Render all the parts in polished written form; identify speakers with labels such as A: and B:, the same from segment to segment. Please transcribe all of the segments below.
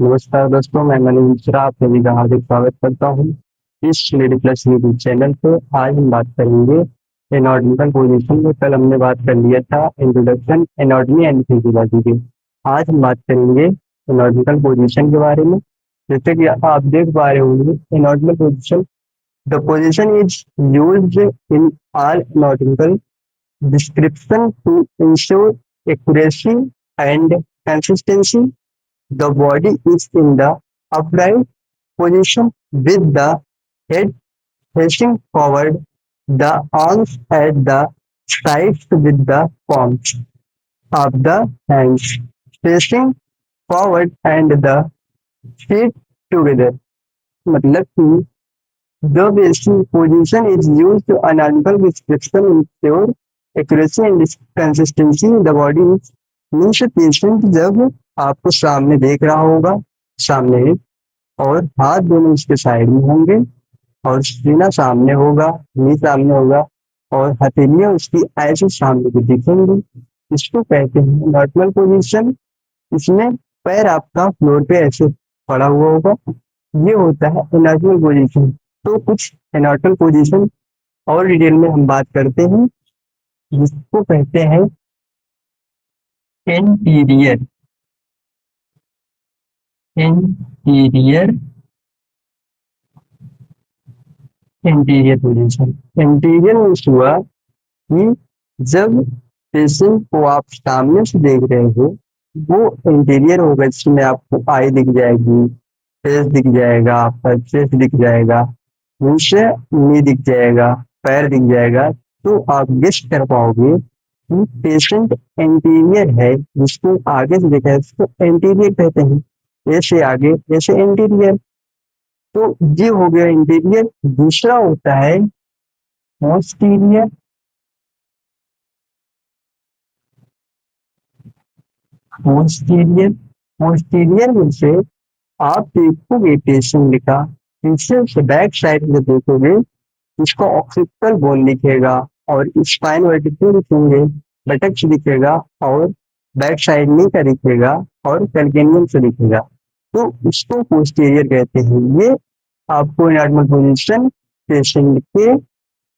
A: नमस्कार दोस्तों, मैं मनीष मिश्रा आप सभी का हार्दिक स्वागत करता हूँ इस स्टडी प्लस यूट्यूब चैनल पे। आज हम बात करेंगे एनाटॉमिकल पोजीशन में। कल हमने बात कर लिया था इंट्रोडक्शन एनाटॉमी एंड फिजियोलॉजी की। आज हम बात करेंगे एनाटॉमिकल पोजीशन के बारे में। जैसे कि आप देख पा रहे होंगे, anatomical position, the position is used in all anatomical description to ensure accuracy and consistency. The body is in the upright position with the head facing forward, the arms at the sides with the palms of the hands facing forward and the feet together. मतलब कि the basic position is used to analytical description ensure accuracy and consistency in the body means patient जब आपको सामने देख रहा होगा, सामने, और हाथ दोनों उसके साइड में होंगे और सीना सामने होगा, नी सामने होगा और हथेलियां उसकी ऐसे सामने को दिखेंगी। इसको कहते हैं नॉर्मल पोजीशन। इसमें पैर आपका फ्लोर पे ऐसे पड़ा हुआ होगा, ये होता है एनाटॉमिकल पोजीशन। तो कुछ एनाटॉमिकल पोजीशन और डिटेल में हम बात करते हैं, जिसको कहते हैं anterior anterior anterior position. Anterior means हुआ कि जब पेशेंट को आप सामने से देख रहे हो, वो एंटीरियर होगा, जिसमें आपको आई दिख जाएगी, फेस दिख जाएगा, आपका चेस्ट दिख जाएगा, नीचे नी दिख जाएगा, पैर दिख जाएगा। तो आप गेस कर पाओगे कि पेशेंट एंटीरियर है। जिसको आगे से देखा है उसको एंटीरियर कहते हैं, ऐसे आगे ऐसे एंटीरियर। तो ये हो गया इंटीरियर। दूसरा होता है पोस्टीरियर। पोस्टीरियर पोस्टीरियर में से आप देखोगे पेशेंट का पीछे से बैक साइड में देखोगे, इसको ऑक्सीपिटल बोन दिखेगा और स्पाइन वर्टिब्रा दिखेंगे, बटक्स दिखेगा और बैक साइड नी का दिखेगा और कैल्केनियम से दिखेगा। तो इसको पोस्टीरियर कहते हैं। ये आपको एनाटॉमिकल पोजीशन पेशेंट के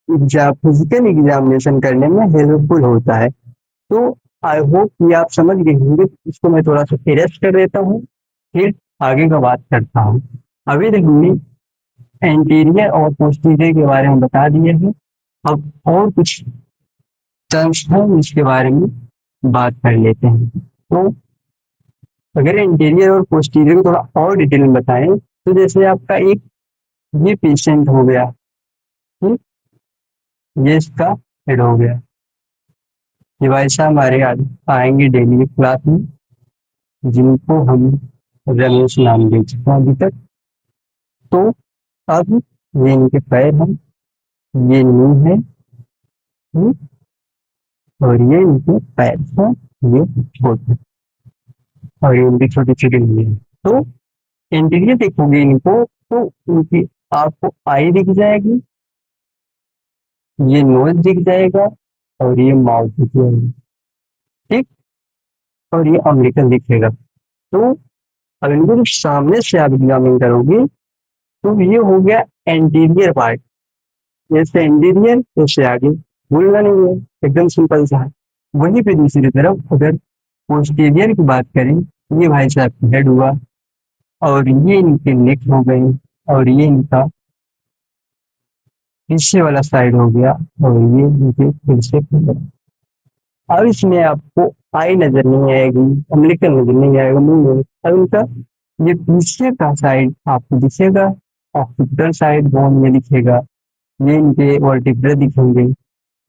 A: फिजिकल एग्जामिनेशन करने में हेल्पफुल होता है। तो आई होप कि आप समझ गए होंगे। इसको मैं थोड़ा सा इरेस्ट कर देता हूँ, फिर आगे का बात करता हूँ। अभी तक हमने एंटीरियर और पोस्टीरियर के बारे में बता दिए हैं। अब और कुछ टर्म्स हैं इसके बारे में बात कर लेते हैं। तो अगर इंटीरियर और पोस्टीरियर को थोड़ा और डिटेल में बताएं, तो जैसे आपका एक ये पेशेंट हो गया, ठीक, ये इसका हेड हो गया। ये भाई साहब हमारे आएंगे डेली की क्लास में, जिनको हम रमेश नाम दे चुके हैं अभी तक। तो अब ये इनके पैर हैं, ये नी है, ठीक, और ये इनके पैर हैं, ये छोटे, और ये इनकी छोटी छोटी नी है। तो इंटीरियर देखोगे इनको, तो इनकी आपको आई दिख जाएगी, ये नोज दिख जाएगा और ये माउथ दिख जाएगी, ठीक, और ये अमेरिकन दिखेगा। तो अगर इनको जब सामने से आप एग्जामिन करोगे, तो ये हो गया एंटीरियर पार्ट। जैसे एंटीरियर जैसे आगे, भूलना नहीं है, एकदम सिंपल सा है। वहीं पे दूसरी तरफ अगर पोस्टीरियर की बात करें, ये भाई साहब हेड हुआ और ये इनके नेक हो गई और ये इनका पीछे वाला साइड हो गया और ये इनके फिर से हो गया। अब इसमें आपको आई नजर नहीं आएगी, अमेरिकन नजर नहीं आएगा, मुंह में। अब इनका ये पीछे का साइड आपको दिखेगा, ऑक्सीपिटल साइड बोन में दिखेगा, ये इनके वर्टिब्रा दिखेंगे।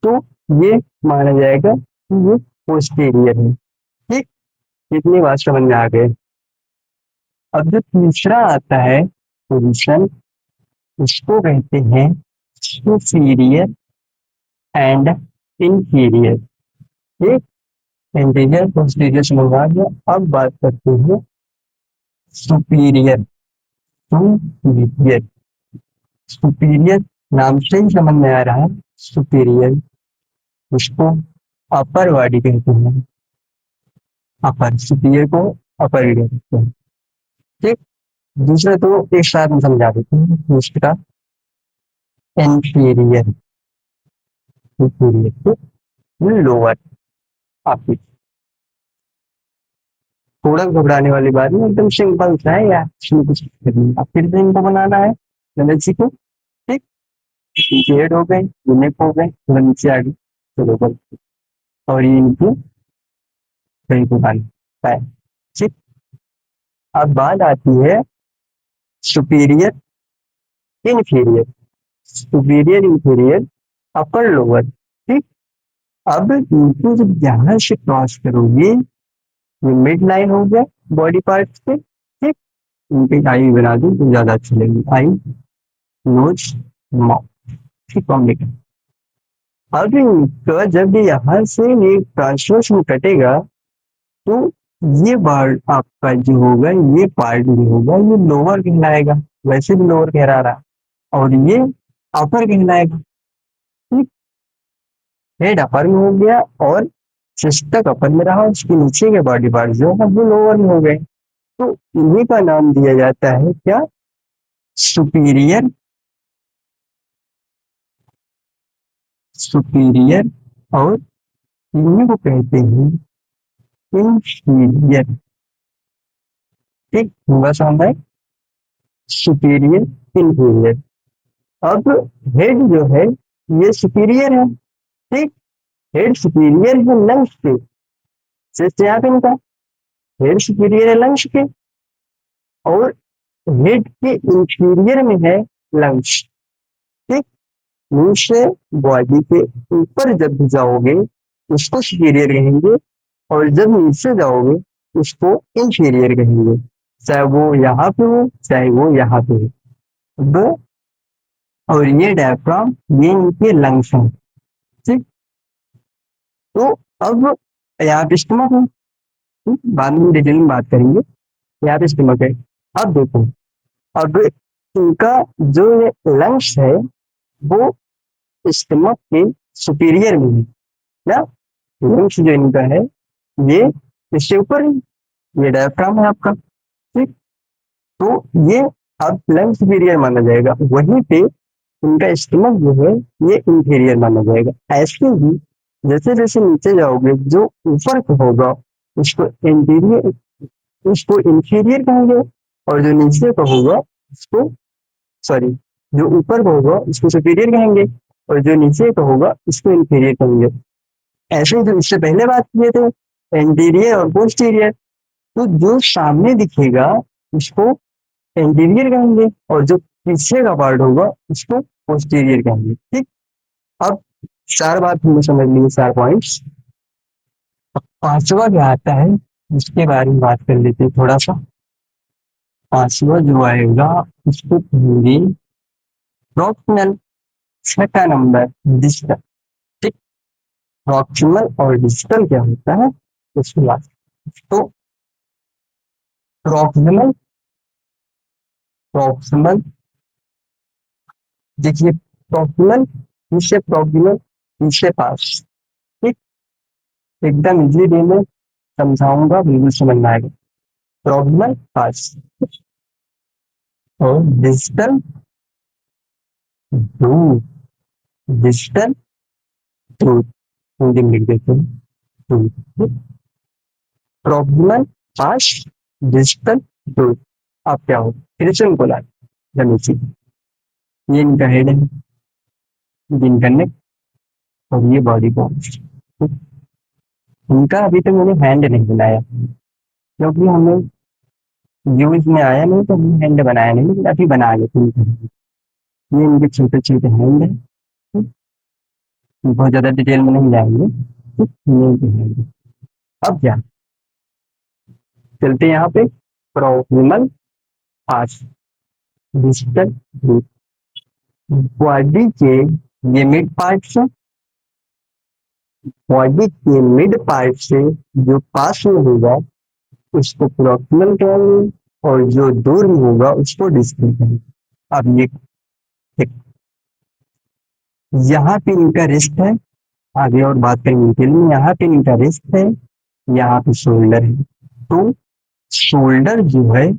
A: तो ये माना जाएगा कि ये पोस्टीरियर है, ठीक। इतनी बात समझ में आ गए। अब जो तीसरा आता है पोजीशन, इसको कहते हैं सुपीरियर एंड इंफीरियर, ठीक। इंटीरियर पोस्टीरियर समझ आ गया। अब बात करते हैं सुपीरियर। सुपीरियर सुपीरियर नाम से ही समझ में आ रहा है, सुपीरियर। इसको अपर बॉडी कहते हैं, अपर सुपीरियर को अपर कहते हैं। ठीक। दूसरा तो एक साथ में समझा देते हैं। दूसरा इंफीरियर, इंफीरियर तो लोअर। आपकी थोड़ा घबराने वाली बात नहीं, एकदम सिंपल सा है यार, इसमें कुछ दिक्कत नहीं। अब फिर से इनको बनाना है एनर्जी को। ठीक। हेड हो गए, यूनिक हो गए, थोड़ा नीचे आ गए, चलो बल। और ये इनको कहीं को बनाना है। ठीक। अब बात आती है superior inferior, superior inferior, upper lower. ठीक। अब इनको जब यहाँ से क्रॉस करोगे, ये मिड लाइन हो गया बॉडी पार्ट से। ठीक। इनके आई बना दूं तो ज्यादा अच्छी लगेगी। आई, नोज, माउथ। ठीक, कॉम्बिनेशन। अब इनका जब यहाँ से ये ट्रांसवर्स में कटेगा, तो ये पार्ट आपका जो होगा, ये पार्ट जो होगा, ये लोअर कहलाएगा। वैसे भी लोअर कह रहा, और ये अपर कहलाएगा। ठीक। हेड अपर में हो गया और शिष्टक अपर में रहा, उसके नीचे के बॉडी पार्ट जो है वो लोअर में हो गए। तो इन्हीं का नाम दिया जाता है क्या? Superior, superior. और इन्हीं को कहते हैं इंफीरियर। ठीक, होगा समझ में? Superior, inferior. अब हेड जो है ये सुपीरियर है। ठीक। हेड सुपीरियर है लंग्स के, जैसे आप इनका हेड सुपीरियर है लंग्स के, और हेड के इंफीरियर में है लंग्स। ठीक। मुंह से बॉडी के ऊपर जब भी जाओगे उसको सुपीरियर कहेंगे, और जब नीचे जाओगे उसको इंफीरियर कहेंगे, चाहे वो यहाँ पे हो चाहे वो यहाँ पे हो। अब और ये डायफ्राम, ये इनके लंग्स हैं। ठीक। तो अब यहाँ पे स्टमक है। बाद में डिटेल में बात करेंगे। यहाँ पे स्टमक है। अब देखो, अब इनका जो ये लंग्स है वो स्टमक के सुपीरियर में है ना। लंग्स जो इनका है ये इससे ऊपर है, ये डायफ्राम है आपका। ठीक। तो ये अब लंग सुपीरियर माना जाएगा, वहीं पे इनका स्टमक जो है ये इंफीरियर माना जाएगा। ऐसे ही जैसे जैसे नीचे जाओगे, जो ऊपर का होगा उसको इंटीरियर, उसको इंफीरियर कहेंगे, और जो नीचे का होगा उसको, सॉरी, जो ऊपर का होगा उसको सुपीरियर कहेंगे, और जो नीचे का होगा उसको इंफीरियर कहेंगे। ऐसे ही जो इससे पहले बात किए थे एंटीरियर और पोस्टीरियर, तो जो सामने दिखेगा उसको एंटीरियर कहेंगे, और जो पीछे का पार्ट होगा उसको पोस्टीरियर कहेंगे। ठीक। अब चार बात हमने समझ ली, चार पॉइंट्स। पांचवा क्या आता है उसके बारे में बात कर लेते हैं थोड़ा सा। पांचवा जो आएगा उसको कहेंगे प्रॉक्सिमल। छठा नंबर डिजिटल। ठीक। प्रॉक्सिमल और डिजिटल क्या होता है उसकी बात। तो प्रॉक्सिमल, प्रॉक्सिमल देखिए, प्रॉक्सिमल पीछे, प्रॉक्सिमल पीछे पास। ठीक। एकदम इजी वे में समझाऊंगा, बिल्कुल समझ में आएगा। प्रॉक्सिमल पास और डिजिटल दूर, डिजिटल दूर, हिंदी में लिख देते हैं दूर। प्रॉक्सिमल पास, डिजिटल दूर। अब क्या हो, फिर से उनको लाए जमीन से। ये इनका हेड है, ये इनका नेक, और ये बॉडी बोन्स। इनका अभी तक मैंने हैंड नहीं बनाया, क्योंकि हमें यूज में आया नहीं तो हमने हैंड बनाया नहीं, लेकिन अभी बना लेते हैं। ये इनके छोटे छोटे हैंड है। बहुत ज्यादा डिटेल में नहीं जाएंगे। ये इनके हैंड है। अब क्या, चलते हैं यहाँ पे। प्रॉक्सिमल पास, डिजिटल रूट। बॉडी के ये मिड पार्ट से, बॉडी के मिड पार्ट से जो पास में होगा उसको प्रॉक्सिमल कहेंगे, और जो दूर में होगा उसको डिजिटल कहेंगे। अब ये यहाँ पे इनका रिस्ट है, आगे और बात करेंगे डिटेल में। यहाँ पे इनका रिस्ट है, यहाँ पे शोल्डर है। तो शोल्डर जो है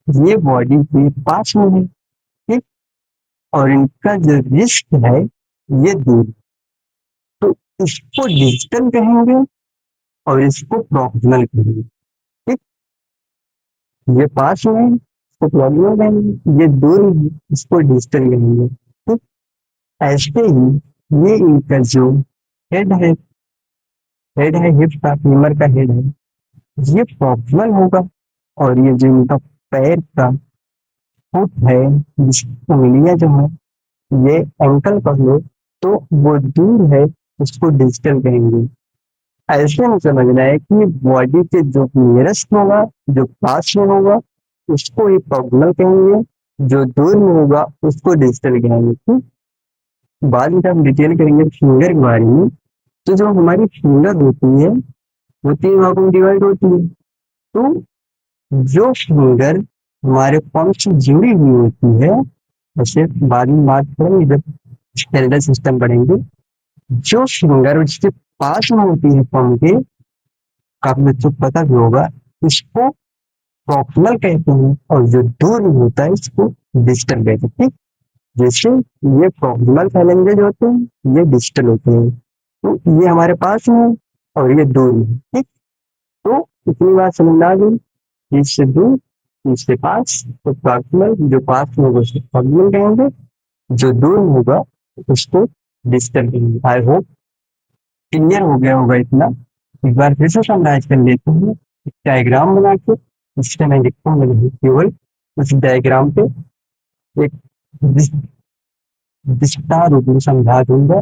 A: ये बॉडी के पास में है, ठीक, और इनका जो रिस्ट है ये दूर, तो इसको डिस्टल कहेंगे और इसको प्रॉक्सिमल कहेंगे, ठीक। ये पास में है, इसको प्रॉक्सिमल कहेंगे, ये दूर है, इसको डिस्टल कहेंगे, ठीक। ऐसे ही ये इनका जो हेड है, हेड है हिप का, फीमर का हेड है, ये प्रॉक्सिमल होगा, और ये जो इनका पैर का फुट है, जिस उंगलियां जो है, ये एंकल कह लो, तो वो दूर है, उसको डिजिटल कहेंगे। ऐसे में समझना है कि बॉडी के जो नियरेस्ट होगा, जो पास में होगा, उसको ही प्रॉक्सिमल कहेंगे, जो दूर में होगा उसको डिजिटल कहेंगे, ठीक। बाद में हम डिटेल करेंगे फिंगर के बारे में। तो जो हमारी फिंगर होती है वो तीन भागों में डिवाइड होती है। तो जो फिंगर हमारे पल्म से जुड़ी हुई होती है, वैसे बाद में बात करेंगे जब स्केलेटल सिस्टम पढ़ेंगे, जो फिंगर उसके पास में होती है पल्म के, काफी बच्चों को पता भी होगा, इसको प्रॉक्सिमल कहते हैं, और जो दूर में होता है इसको डिस्टल कहते हैं, ठीक। जैसे ये प्रॉक्सिमल फैलेंजेज होते हैं, ये डिस्टल होते हैं, तो ये हमारे पास में है और ये दूर में है, ठीक। तो इतनी बात समझ में आ गई, इससे दूर, इसके पास, तो प्रॉक्सिमल, जो पास में होगा उसको प्रॉक्सिमल कहेंगे, जो दूर में होगा उसको डिस्टल कहेंगे। आई होप क्लियर हो गया होगा इतना। एक बार फिर से समराइज कर लेते हैं डायग्राम बना के। इससे मैं लिखता हूँ केवल उस डायग्राम पे एक विस्तार रूप में समझा दूंगा,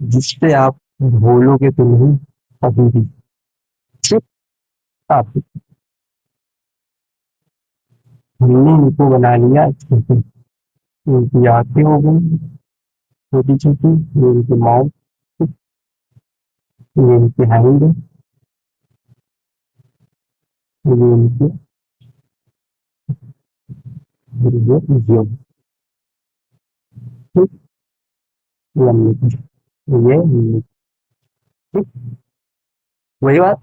A: जिससे आप भूलोगे तो नहीं कभी भी, ठीक। आप हमने इनको बना लिया अच्छे से, इनकी आंखें हो गई छोटी छोटी, ये इनके माउथ, ये इनके हैंड, ये इनके, ये ठीक, लंबे, ये ठीक। वही बात,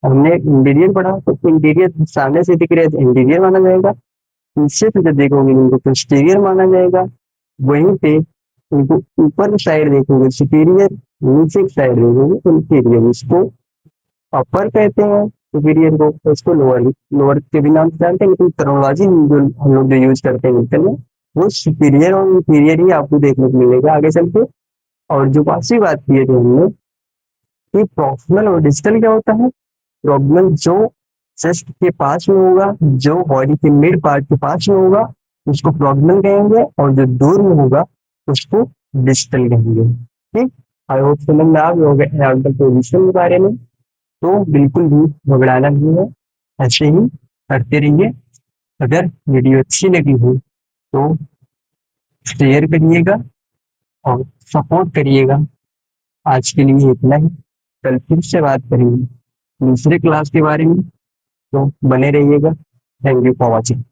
A: हमने इंटीरियर पढ़ा, तो इंटीरियर सामने से दिख रहे हैं तो इंटीरियर माना जाएगा, पीछे से जब देखोगे इनको तो एक्सटीरियर माना जाएगा। वहीं पे इनको ऊपर की साइड देखोगे सुपीरियर, नीचे की साइड देखोगे इंटीरियर, इसको अपर कहते हैं सुपीरियर को, तो इसको लोअर, लोअर के भी नाम से जानते हैं, लेकिन टर्मिनोलॉजी जो हम लोग जो यूज करते हैं इंटर में, वो सुपीरियर और इंटीरियर ही आपको देखने को मिलेगा आगे चल के। और जो पांचवी बात की है जो हमने, कि प्रॉक्सिमल और डिजिटल क्या होता है। प्रॉक्सिमल जो चेस्ट के पास में होगा, जो बॉडी के मिड पार्ट के पास में होगा, उसको प्रॉक्सिमल कहेंगे, और जो दूर में होगा उसको डिजिटल कहेंगे, ठीक। आई होप समझ में आ गया होगा एनाटॉमिकल पोजीशन के बारे में। तो बिल्कुल भी घबराना नहीं है, ऐसे ही करते रहिए। अगर वीडियो अच्छी लगी हो तो शेयर करिएगा और सपोर्ट करिएगा। आज के लिए इतना ही, कल फिर से बात करेंगे दूसरे क्लास के बारे में, तो बने रहिएगा। Thank you for watching.